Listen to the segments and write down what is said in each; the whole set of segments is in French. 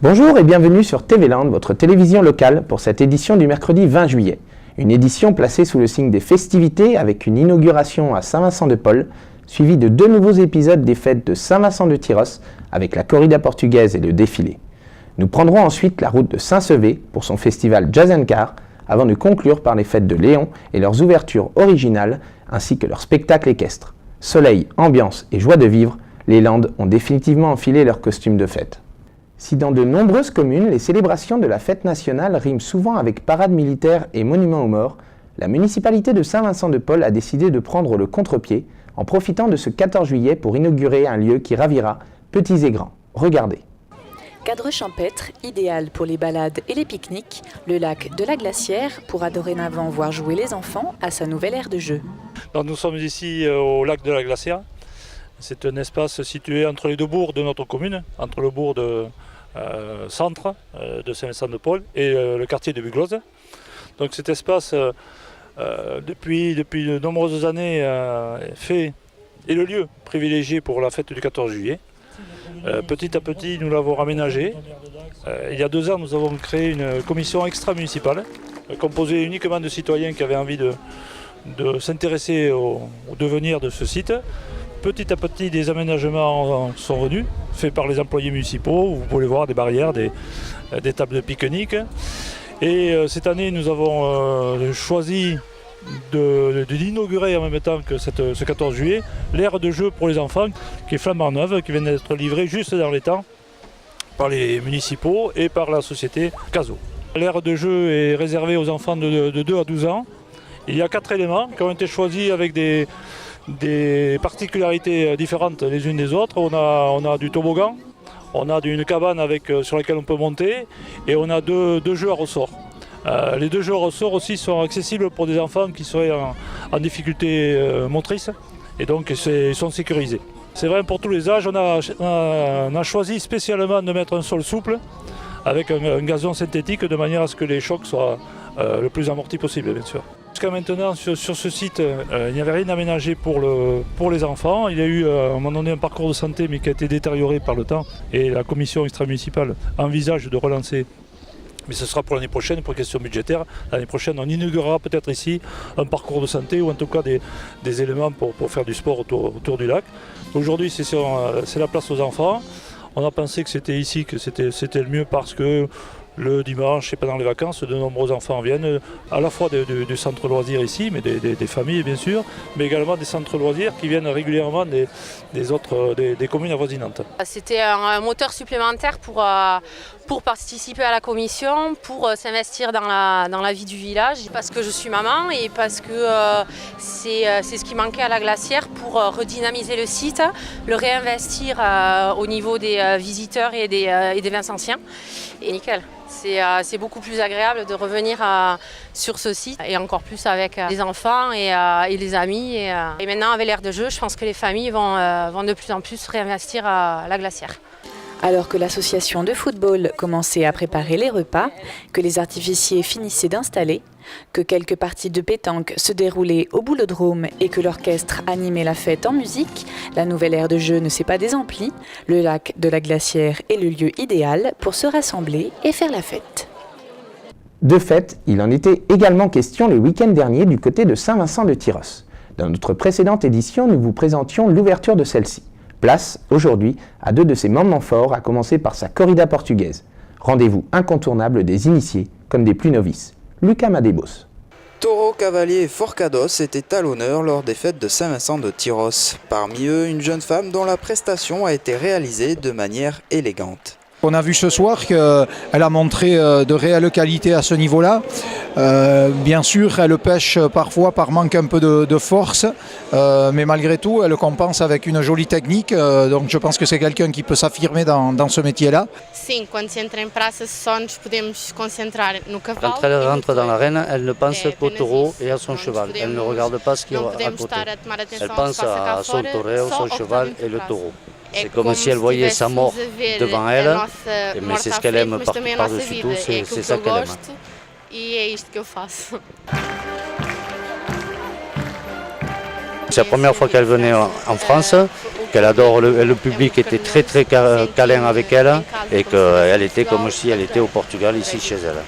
Bonjour et bienvenue sur TV Land, votre télévision locale, pour cette édition du mercredi 20 juillet. Une édition placée sous le signe des festivités avec une inauguration à Saint-Vincent-de-Paul, suivie de 2 nouveaux épisodes des fêtes de Saint-Vincent-de-Tyrosse avec la corrida portugaise et le défilé. Nous prendrons ensuite la route de Saint-Sevé pour son festival Jazz & Car, avant de conclure par les fêtes de Léon et leurs ouvertures originales, ainsi que leur spectacle équestre. Soleil, ambiance et joie de vivre, les Landes ont définitivement enfilé leurs costumes de fête. Si dans de nombreuses communes, les célébrations de la fête nationale riment souvent avec parades militaires et monuments aux morts, la municipalité de Saint-Vincent-de-Paul a décidé de prendre le contre-pied en profitant de ce 14 juillet pour inaugurer un lieu qui ravira petits et grands. Regardez. Cadre champêtre, idéal pour les balades et les pique-niques, le lac de la Glacière pourra dorénavant voir jouer les enfants à sa nouvelle aire de jeu. Donc nous sommes ici au lac de la Glacière. C'est un espace situé entre les deux bourgs de notre commune, entre le bourg de centre de Saint-Vincent-de-Paul et le quartier de Buglose. Donc cet espace, depuis de nombreuses années, est le lieu privilégié pour la fête du 14 juillet. Petit à petit, nous l'avons raménagé. Il y a 2 ans, nous avons créé une commission extra-municipale, composée uniquement de citoyens qui avaient envie de s'intéresser au devenir de ce site. Petit à petit, des aménagements sont venus, faits par les employés municipaux. Vous pouvez voir des barrières, des tables de pique-nique. Et cette année, nous avons choisi d'inaugurer en même temps que ce 14 juillet l'aire de jeu pour les enfants qui est flambant neuve, qui vient d'être livrée juste dans les temps par les municipaux et par la société Caso. L'aire de jeu est réservée aux enfants de 2 à 12 ans. Il y a 4 éléments qui ont été choisis avec des particularités différentes les unes des autres. On a du toboggan, on a une cabane sur laquelle on peut monter et on a deux jeux à ressort. Les 2 jeux à ressort aussi sont accessibles pour des enfants qui seraient en difficulté motrice et donc ils sont sécurisés. C'est vrai pour tous les âges, on a choisi spécialement de mettre un sol souple avec un gazon synthétique de manière à ce que les chocs soient le plus amortis possible, bien sûr. Jusqu'à maintenant, sur ce site, il n'y avait rien aménagé pour les enfants. Il y a eu à un moment donné un parcours de santé mais qui a été détérioré par le temps et la commission extra-municipale envisage de relancer. Mais ce sera pour l'année prochaine, pour question budgétaire. L'année prochaine, on inaugurera peut-être ici un parcours de santé ou en tout cas des éléments pour faire du sport autour du lac. Aujourd'hui, c'est la place aux enfants. On a pensé que c'était ici que c'était le mieux parce que le dimanche et pendant les vacances, de nombreux enfants viennent à la fois du centre loisirs ici, mais des familles bien sûr, mais également des centres loisirs qui viennent régulièrement des communes avoisinantes. C'était un moteur supplémentaire pour participer à la commission, pour s'investir dans la vie du village, parce que je suis maman et parce que c'est ce qui manquait à la Glacière pour redynamiser le site, le réinvestir au niveau des visiteurs et des Vincentiens. Et nickel. C'est beaucoup plus agréable de revenir sur ce site et encore plus avec les enfants et les amis. Et maintenant avec l'aire de jeu, je pense que les familles vont de plus en plus réinvestir à la Glacière. Alors que l'association de football commençait à préparer les repas, que les artificiers finissaient d'installer, que quelques parties de pétanque se déroulaient au boulodrome et que l'orchestre animait la fête en musique, la nouvelle aire de jeu ne s'est pas désemplie. Le lac de la Glacière est le lieu idéal pour se rassembler et faire la fête. De fait, il en était également question le week-end dernier du côté de Saint-Vincent-de-Tyrosse. Dans notre précédente édition, nous vous présentions l'ouverture de celle-ci. Place, aujourd'hui, à 2 de ses moments forts, à commencer par sa corrida portugaise. Rendez-vous incontournable des initiés comme des plus novices. Lucas Madebos. Taureau, cavalier et forcados étaient à l'honneur lors des fêtes de Saint-Vincent-de-Tyrosse. Parmi eux, une jeune femme dont la prestation a été réalisée de manière élégante. On a vu ce soir qu'elle a montré de réelles qualités à ce niveau-là. Bien sûr, elle pêche parfois par manque un peu de force, mais malgré tout, elle compense avec une jolie technique. Donc je pense que c'est quelqu'un qui peut s'affirmer dans ce métier-là. Sim, quando se entra em praça, só nos podemos concentrar no cavalo. Quand elle rentre dans l'arène, elle ne pense qu'au taureau et à son cheval. Elle ne regarde pas ce qu'il y a à côté. Elle pense à son torero, son cheval et le taureau. C'est comme si elle voyait sa mort devant elle, mais c'est ce qu'elle aime par-dessus tout, c'est ça qu'elle aime. E é isto que eu faço. C'est la première fois qu'elle venait en France qu'elle adore, le public était très câlin avec elle et qu'elle était comme si elle était au Portugal, ici chez elle.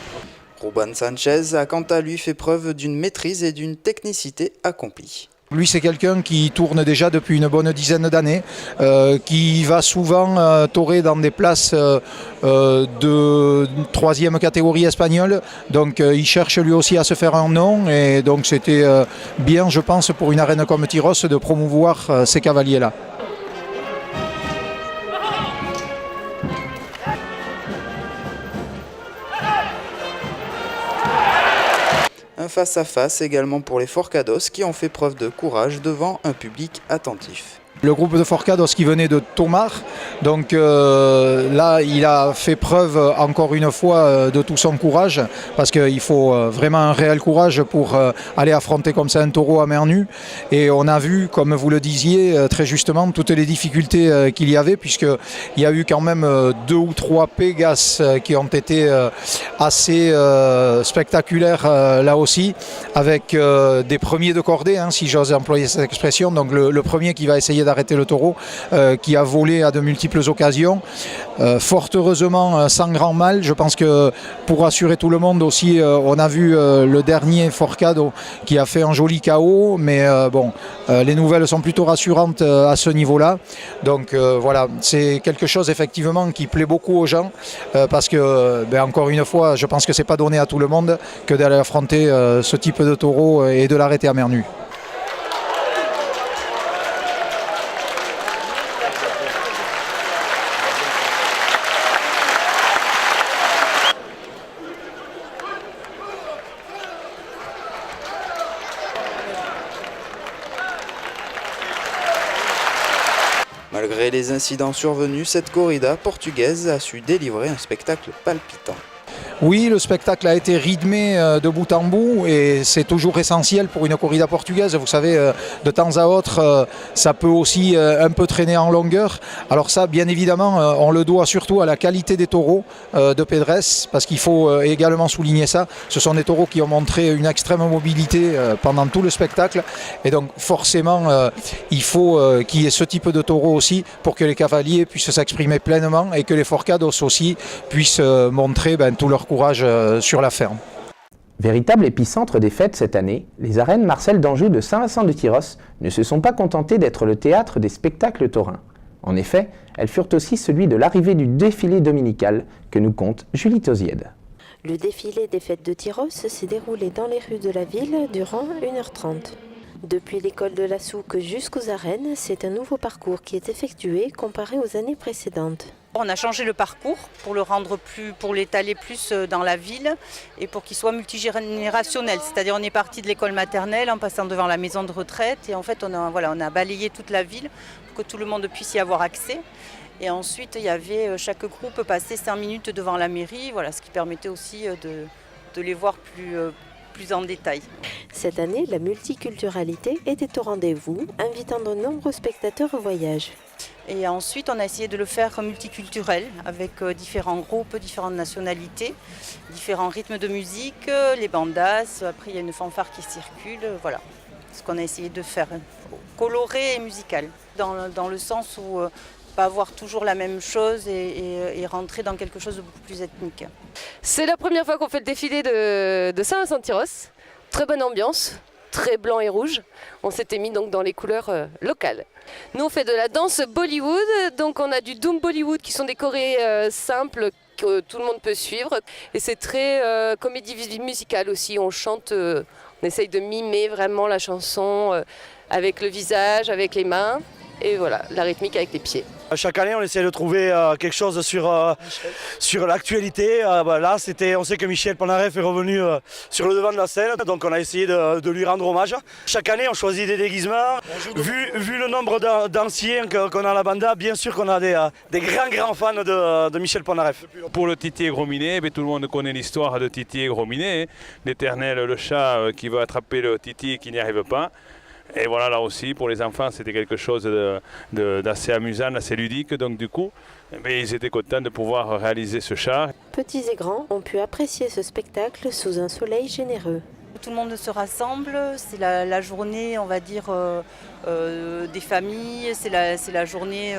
Ruben Sanchez a quant à lui fait preuve d'une maîtrise et d'une technicité accomplie. Lui, c'est quelqu'un qui tourne déjà depuis une bonne dizaine d'années, qui va souvent torer dans des places de 3e catégorie espagnole. Donc il cherche lui aussi à se faire un nom. Et donc c'était bien, je pense, pour une arène comme Tyros de promouvoir ces cavaliers-là. Un face-à-face également pour les Forcados qui ont fait preuve de courage devant un public attentif. Le groupe de Forcados qui venait de Tomar, donc là il a fait preuve encore une fois de tout son courage, parce qu'il faut vraiment un réel courage pour aller affronter comme ça un taureau à main nue. Et on a vu, comme vous le disiez très justement, toutes les difficultés qu'il y avait, puisqu'il y a eu quand même 2 ou 3 Pégases qui ont été assez spectaculaires là aussi, avec des premiers de cordée, hein, si j'ose employer cette expression. Donc le premier qui va essayer d'arrêter le taureau, qui a volé à de multiples occasions, fort heureusement sans grand mal. Je pense que pour rassurer tout le monde aussi, on a vu le dernier Forcado qui a fait un joli KO, mais bon, les nouvelles sont plutôt rassurantes à ce niveau-là. Donc voilà, c'est quelque chose effectivement qui plaît beaucoup aux gens, parce que encore une fois, je pense que c'est pas donné à tout le monde que d'aller affronter ce type de taureau et de l'arrêter à main nue. Malgré les incidents survenus, cette corrida portugaise a su délivrer un spectacle palpitant. Oui, le spectacle a été rythmé de bout en bout et c'est toujours essentiel pour une corrida portugaise. Vous savez, de temps à autre, ça peut aussi un peu traîner en longueur. Alors ça, bien évidemment, on le doit surtout à la qualité des taureaux de Pedres, parce qu'il faut également souligner ça. Ce sont des taureaux qui ont montré une extrême mobilité pendant tout le spectacle. Et donc forcément, il faut qu'il y ait ce type de taureaux aussi pour que les cavaliers puissent s'exprimer pleinement et que les Forcados aussi puissent montrer tout leur courage sur la ferme. Véritable épicentre des fêtes cette année, les arènes Marcel d'Anjou de Saint-Vincent-de-Tyros ne se sont pas contentées d'être le théâtre des spectacles taurins. En effet, elles furent aussi celui de l'arrivée du défilé dominical que nous conte Julie Tosiède. Le défilé des fêtes de Tyros s'est déroulé dans les rues de la ville durant 1h30. Depuis l'école de la Souque jusqu'aux arènes, c'est un nouveau parcours qui est effectué comparé aux années précédentes. On a changé le parcours pour l'étaler plus dans la ville et pour qu'il soit multigénérationnel. C'est-à-dire on est parti de l'école maternelle en passant devant la maison de retraite et en fait on a balayé toute la ville pour que tout le monde puisse y avoir accès. Et ensuite il y avait chaque groupe passait 5 minutes devant la mairie, ce qui permettait aussi de les voir plus en détail. Cette année, la multiculturalité était au rendez-vous, invitant de nombreux spectateurs au voyage. Et ensuite, on a essayé de le faire multiculturel, avec différents groupes, différentes nationalités, différents rythmes de musique, les bandas, après il y a une fanfare qui circule, voilà. Ce qu'on a essayé de faire, coloré et musical, dans le sens où pas avoir toujours la même chose et rentrer dans quelque chose de beaucoup plus ethnique. C'est la première fois qu'on fait le défilé de Saint-Vincent-de-Tyros. Très bonne ambiance, très blanc et rouge. On s'était mis donc dans les couleurs locales. Nous on fait de la danse Bollywood, donc on a du Doom Bollywood qui sont des chorés simples que tout le monde peut suivre. Et c'est très comédie musicale aussi, on chante, on essaye de mimer vraiment la chanson avec le visage, avec les mains. Et voilà, la rythmique avec les pieds. Chaque année, on essaie de trouver quelque chose sur l'actualité. Là, on sait que Michel Polnareff est revenu sur le devant de la scène, donc on a essayé de lui rendre hommage. Chaque année, on choisit des déguisements. Vu le nombre d'anciens qu'on a à la banda, bien sûr qu'on a des grands fans de Michel Polnareff. Pour le Titi et Gros Minet, tout le monde connaît l'histoire de Titi et Gros Minet, l'éternel, le chat qui veut attraper le Titi et qui n'y arrive pas. Et voilà, là aussi, pour les enfants, c'était quelque chose d'assez amusant, d'assez ludique. Donc du coup, ils étaient contents de pouvoir réaliser ce char. Petits et grands ont pu apprécier ce spectacle sous un soleil généreux. Tout le monde se rassemble, c'est la journée, on va dire, des familles, c'est la journée,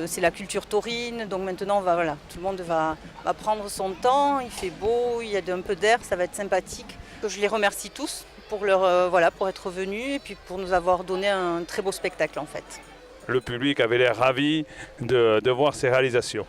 c'est la culture taurine. Donc maintenant, tout le monde va prendre son temps, il fait beau, il y a un peu d'air, ça va être sympathique. Je les remercie tous pour être venus et puis pour nous avoir donné un très beau spectacle en fait. Le public avait l'air ravi de voir ces réalisations.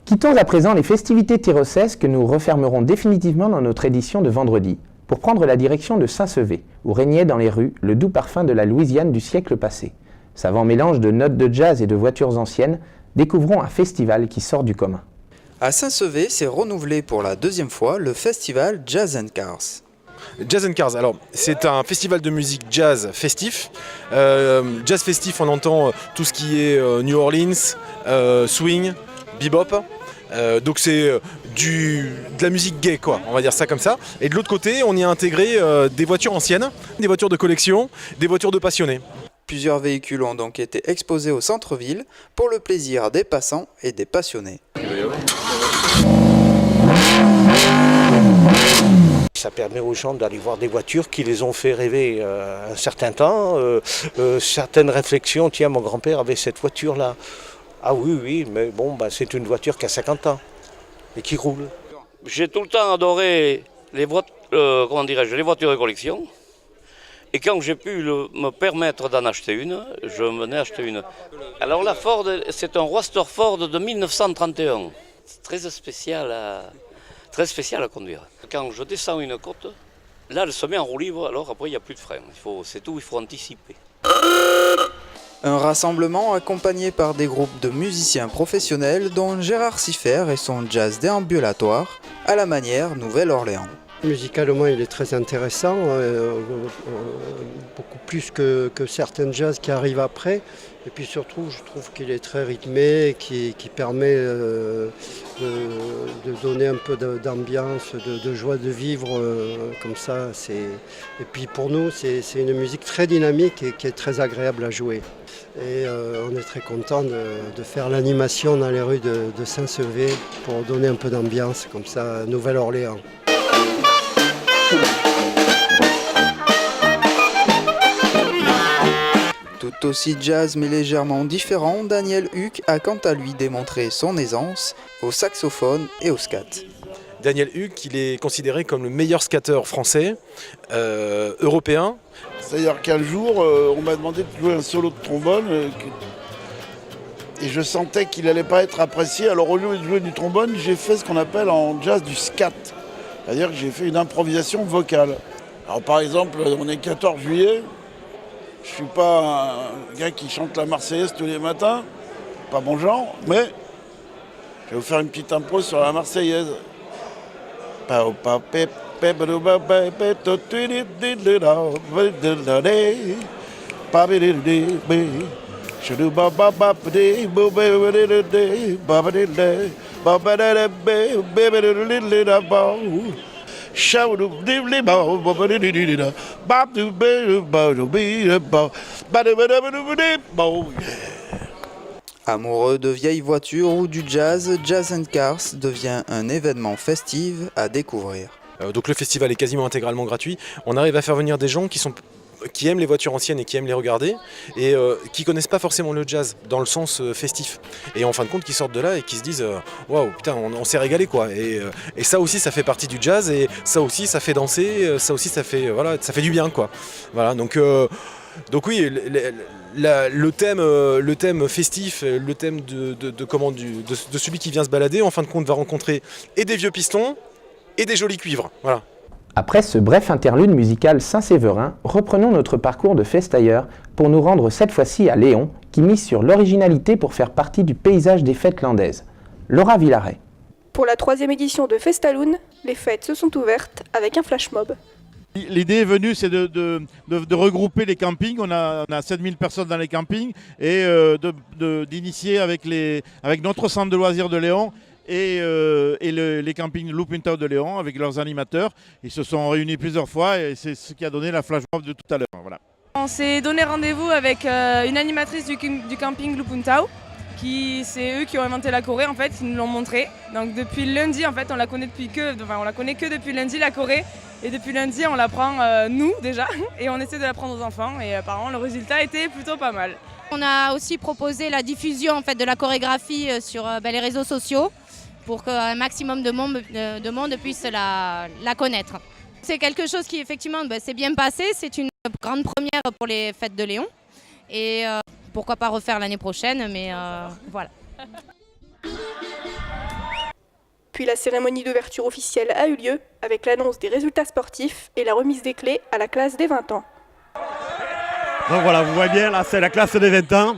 Quittons à présent les festivités tyrosaises que nous refermerons définitivement dans notre édition de vendredi, pour prendre la direction de Saint-Sevé, où régnait dans les rues le doux parfum de la Louisiane du siècle passé. Savant mélange de notes de jazz et de voitures anciennes, découvrons un festival qui sort du commun. À Saint-Sevé, s'est renouvelé pour la deuxième fois le festival Jazz & Cars. Jazz & Cars, alors c'est un festival de musique jazz festif. Jazz festif, on entend tout ce qui est New Orleans, swing, bebop. Donc c'est de la musique gay, quoi, on va dire ça comme ça. Et de l'autre côté, on y a intégré des voitures anciennes, des voitures de collection, des voitures de passionnés. Plusieurs véhicules ont donc été exposés au centre-ville pour le plaisir des passants et des passionnés. Ça permet aux gens d'aller voir des voitures qui les ont fait rêver un certain temps. Certaines réflexions, tiens, mon grand-père avait cette voiture-là. Ah oui, mais bon, c'est une voiture qui a 50 ans et qui roule. J'ai tout le temps adoré les voitures de collection. Et quand j'ai pu me permettre d'en acheter une, je m'en ai acheté une. Alors la Ford, c'est un Roadster Ford de 1931. C'est très spécial à conduire. Quand je descends une côte, là elle se met en roue libre, alors après il n'y a plus de frein. C'est tout, il faut anticiper. Un rassemblement accompagné par des groupes de musiciens professionnels dont Gérard Siffer et son jazz déambulatoire à la manière Nouvelle-Orléans. Musicalement, il est très intéressant, beaucoup plus que certains jazz qui arrivent après. Et puis surtout, je trouve qu'il est très rythmé, qui permet de donner un peu d'ambiance, de joie de vivre comme ça. Et puis pour nous, c'est une musique très dynamique et qui est très agréable à jouer. Et on est très content de faire l'animation dans les rues de Saint-Sevé pour donner un peu d'ambiance comme ça à Nouvelle-Orléans. Tout aussi jazz mais légèrement différent, Daniel Huck a quant à lui démontré son aisance au saxophone et au scat. Daniel Huck, il est considéré comme le meilleur skateur français, européen. C'est-à-dire qu'un jour, on m'a demandé de jouer un solo de trombone et je sentais qu'il n'allait pas être apprécié. Alors au lieu de jouer du trombone, j'ai fait ce qu'on appelle en jazz du scat. C'est-à-dire que j'ai fait une improvisation vocale. Alors par exemple, on est 14 juillet, je ne suis pas un gars qui chante la Marseillaise tous les matins, pas bon genre, mais je vais vous faire une petite impro sur la Marseillaise. Amoureux de vieilles voitures ou du jazz, Jazz & Cars devient un événement festif à découvrir. Donc le festival est quasiment intégralement gratuit. On arrive à faire venir des gens qui aiment les voitures anciennes et qui aiment les regarder et qui connaissent pas forcément le jazz dans le sens festif. Et en fin de compte, qui sortent de là et qui se disent waouh, putain, on s'est régalé quoi. Et ça aussi, ça fait partie du jazz et ça aussi, ça fait danser. Ça aussi, ça fait du bien quoi. Voilà. Donc oui, le thème festif, le thème de celui qui vient se balader, en fin de compte, va rencontrer et des vieux pistons et des jolis cuivres. Voilà. Après ce bref interlude musical Saint-Séverin, reprenons notre parcours de festailleurs pour nous rendre cette fois-ci à Léon, qui mise sur l'originalité pour faire partie du paysage des fêtes landaises. Laura Villaret. Pour la 3e édition de Festaloon, les fêtes se sont ouvertes avec un flash mob. L'idée est venue, c'est de regrouper les campings. On a 7000 personnes dans les campings et d'initier avec notre centre de loisirs de Léon et les campings Lupintau de Léon avec leurs animateurs. Ils se sont réunis plusieurs fois et c'est ce qui a donné la flash mob de tout à l'heure. Voilà. On s'est donné rendez-vous avec une animatrice du camping Lupintau. C'est eux qui ont inventé la Corée en fait, ils nous l'ont montré. Donc depuis lundi en fait, on la connaît que depuis lundi la Corée. Et depuis lundi on l'apprend nous déjà et on essaie de l'apprendre aux enfants et apparemment le résultat était plutôt pas mal. On a aussi proposé la diffusion en fait, de la chorégraphie sur les réseaux sociaux pour qu'un maximum de monde puisse la connaître. C'est quelque chose qui effectivement s'est bien passé, c'est une grande première pour les fêtes de Léon. Et pourquoi pas refaire l'année prochaine, mais voilà. Puis la cérémonie d'ouverture officielle a eu lieu avec l'annonce des résultats sportifs et la remise des clés à la classe des 20 ans. Donc voilà, vous voyez bien, là c'est la classe des 20 ans.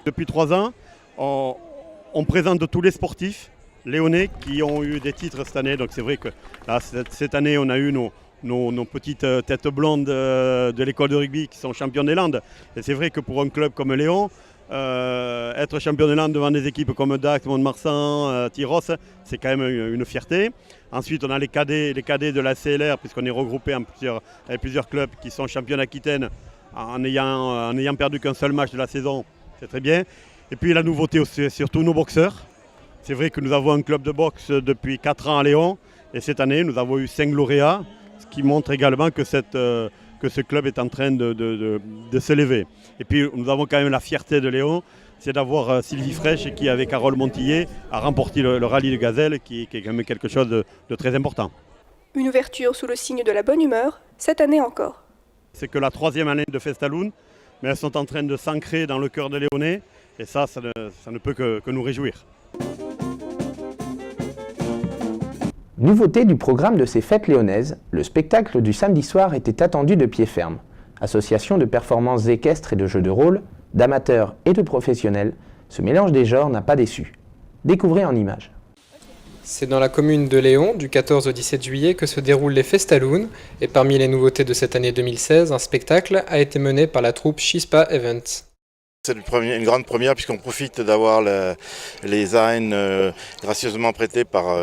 Depuis 3 ans, on présente tous les sportifs léonais qui ont eu des titres cette année. Donc c'est vrai que là, cette année, on a eu nos petites têtes blondes de l'école de rugby qui sont champions des Landes. Et c'est vrai que pour un club comme Léon, être champion des Landes devant des équipes comme Dax, Mont-de-Marsan, Tyros, c'est quand même une fierté. Ensuite, on a les cadets de la CLR, puisqu'on est regroupé avec plusieurs clubs qui sont champions d'Aquitaine en ayant perdu qu'un seul match de la saison. C'est très bien. Et puis la nouveauté aussi, c'est surtout nos boxeurs. C'est vrai que nous avons un club de boxe depuis 4 ans à Léon. Et cette année, nous avons eu 5 lauréats, ce qui montre également que ce club est en train de s'élever. Et puis nous avons quand même la fierté de Léon, c'est d'avoir Sylvie Fraîche qui, avec Carole Montillet, a remporté le rallye de Gazelle, qui est quand même quelque chose de très important. Une ouverture sous le signe de la bonne humeur, cette année encore. C'est que la 3e année de Festaloon, mais elles sont en train de s'ancrer dans le cœur des Léonais, et ça ne peut que nous réjouir. Nouveauté du programme de ces fêtes léonaises, le spectacle du samedi soir était attendu de pied ferme. Association de performances équestres et de jeux de rôle, d'amateurs et de professionnels, ce mélange des genres n'a pas déçu. Découvrez en images. C'est dans la commune de Léon, du 14 au 17 juillet, que se déroulent les Festaloon, et parmi les nouveautés de cette année 2016, un spectacle a été mené par la troupe Chispa Events. C'est une grande première puisqu'on profite d'avoir les arènes gracieusement prêtées par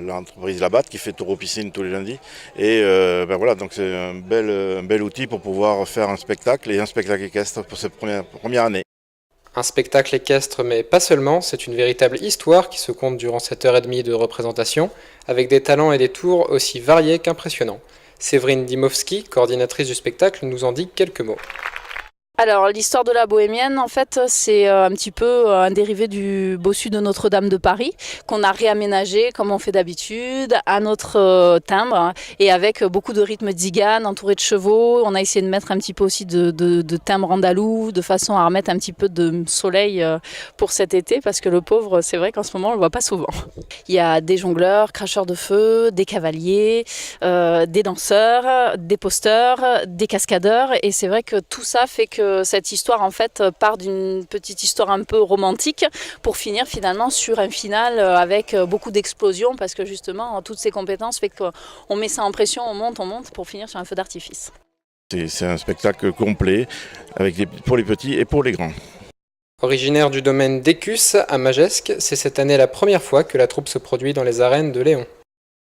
l'entreprise Labat qui fait Taureau Piscine tous les lundis. Et voilà, donc c'est un bel outil pour pouvoir faire un spectacle et un spectacle équestre pour cette première année. Un spectacle équestre, mais pas seulement, c'est une véritable histoire qui se compte durant 7h30 de représentation, avec des talents et des tours aussi variés qu'impressionnants. Séverine Dimovski, coordinatrice du spectacle, nous en dit quelques mots. Alors l'histoire de la bohémienne en fait c'est un petit peu un dérivé du bossu de Notre-Dame de Paris qu'on a réaménagé comme on fait d'habitude à notre timbre et avec beaucoup de rythme tzigane entouré de chevaux. On a essayé de mettre un petit peu aussi de timbre andalou de façon à remettre un petit peu de soleil pour cet été parce que le pauvre c'est vrai qu'en ce moment on le voit pas souvent. Il y a des jongleurs, cracheurs de feu, des cavaliers, des danseurs, des posteurs, des cascadeurs et c'est vrai que tout ça fait que cette histoire en fait part d'une petite histoire un peu romantique pour finir finalement sur un final avec beaucoup d'explosions parce que justement toutes ces compétences fait qu'on met ça en pression, on monte pour finir sur un feu d'artifice. C'est un spectacle complet pour les petits et pour les grands. Originaire du domaine d'Écus à Magesque, c'est cette année la première fois que la troupe se produit dans les arènes de Léon.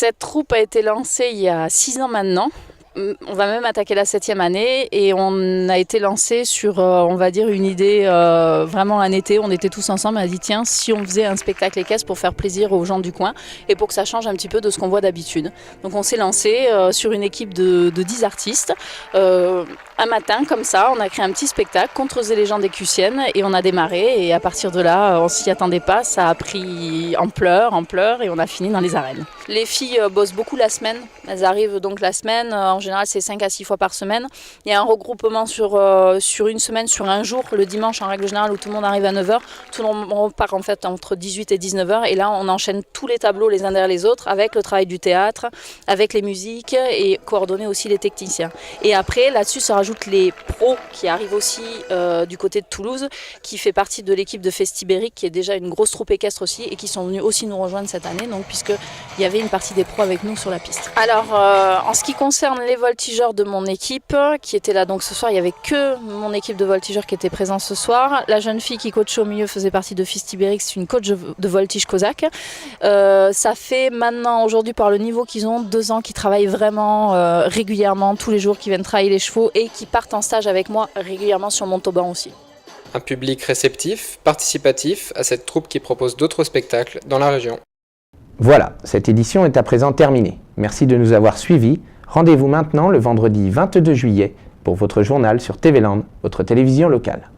Cette troupe a été lancée il y a 6 ans maintenant. On va même attaquer la 7e année et on a été lancé sur, on va dire, une idée vraiment un été. On était tous ensemble, on a dit tiens, si on faisait un spectacle équestre pour faire plaisir aux gens du coin et pour que ça change un petit peu de ce qu'on voit d'habitude. Donc on s'est lancé sur une équipe de 10 artistes. Un matin, comme ça, on a créé un petit spectacle, Contres et légendes écussiennes et on a démarré et à partir de là, on s'y attendait pas, ça a pris ampleur et on a fini dans les arènes. Les filles bossent beaucoup la semaine, elles arrivent donc la semaine, en général, c'est 5 à 6 fois par semaine. Il y a un regroupement sur une semaine, sur un jour, le dimanche en règle générale, où tout le monde arrive à 9h. Tout le monde repart en fait entre 18 et 19h. Et là, on enchaîne tous les tableaux les uns derrière les autres avec le travail du théâtre, avec les musiques et coordonner aussi les techniciens. Et après, là-dessus, se rajoutent les pros qui arrivent aussi du côté de Toulouse, qui fait partie de l'équipe de Festibérique, qui est déjà une grosse troupe équestre aussi, et qui sont venus aussi nous rejoindre cette année, donc puisqu'il y avait une partie des pros avec nous sur la piste. Alors, en ce qui concerne les voltigeurs de mon équipe, qui étaient là donc ce soir, il n'y avait que mon équipe de voltigeurs qui était présente ce soir. La jeune fille qui coachait au milieu faisait partie de Festibérique, c'est une coach de voltige cosaque. Ça fait maintenant, aujourd'hui, par le niveau qu'ils ont, 2 ans qu'ils travaillent vraiment régulièrement, tous les jours, qu'ils viennent travailler les chevaux et qui partent en stage avec moi régulièrement sur Montauban aussi. Un public réceptif, participatif à cette troupe qui propose d'autres spectacles dans la région. Voilà, cette édition est à présent terminée. Merci de nous avoir suivis. Rendez-vous maintenant le vendredi 22 juillet pour votre journal sur TV Land, votre télévision locale.